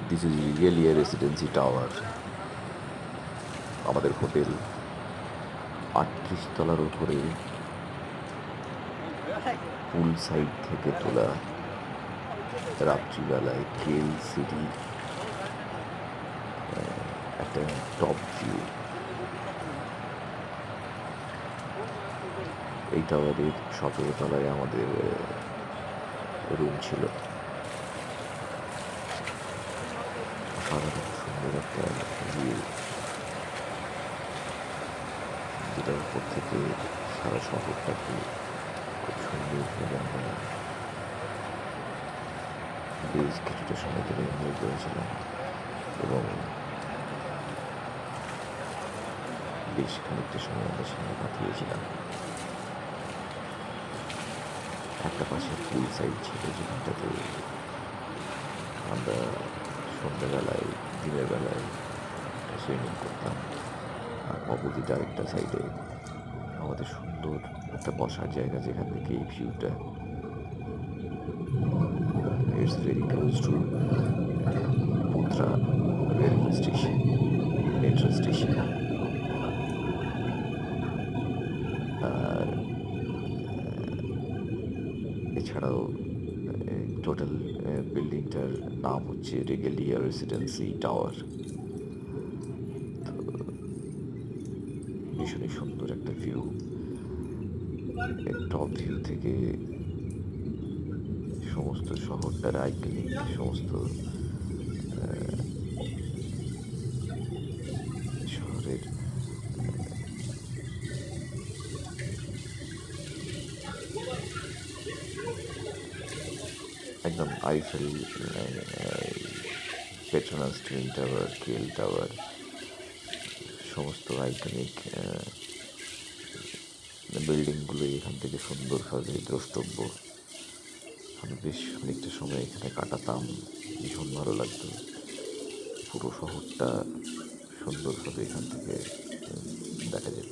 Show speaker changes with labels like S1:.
S1: This is Regalia Residency tower. আমাদের hotel ৩৮ তলার উপরে পুল সাইড থেকে তোলা রাত্রিবেলায় কেল সিটি একটা টপ ভিউ। এই টাওয়ারের ১৭ তলায় আমাদের রুম ছিল। অসাধারণ সুন্দর একটা ভিউ, যেটার উপর থেকে সারা শহরটাকে খুব সুন্দরভাবে আমরা বেশ কিছুটা সময় ধরে এনজয় করেছিলাম এবং বেশ খানিকটা সময় আমরা সেখানে কাটিয়েছিলাম। একটা পাশে পুল সাইড ছিল, যেখানটাতে আমরা সন্ধ্যাবেলায় দিনের বেলায় সুইমিং করতাম। আর অপোজিট আরেকটা সাইডে আমাদের সুন্দর একটা বসার জায়গা, যেখান থেকে এই ভিউটা it's very close to Putra railway station, metro station. আর এছাড়াও টোটাল বিল্ডিংটার নাম হচ্ছে রেগেলিয়া রেসিডেন্সি টাওয়ার। তো ভীষণই সুন্দর একটা ভিউ। টপ ভিউ থেকে সমস্ত শহরটার আইকনিক সমস্ত শহরের একদম আইফেল, পেট্রোনাস টুইন টাওয়ার, কেল টাওয়ার, সমস্ত আইকনিক বিল্ডিংগুলো এখান থেকে সুন্দরভাবে দ্রষ্টব্য। আমি বেশ খানিকটা সময় এখানে কাটাতাম, ভীষণ ভালো লাগতো। পুরো শহরটা সুন্দরভাবে এখান থেকে দেখা যেত।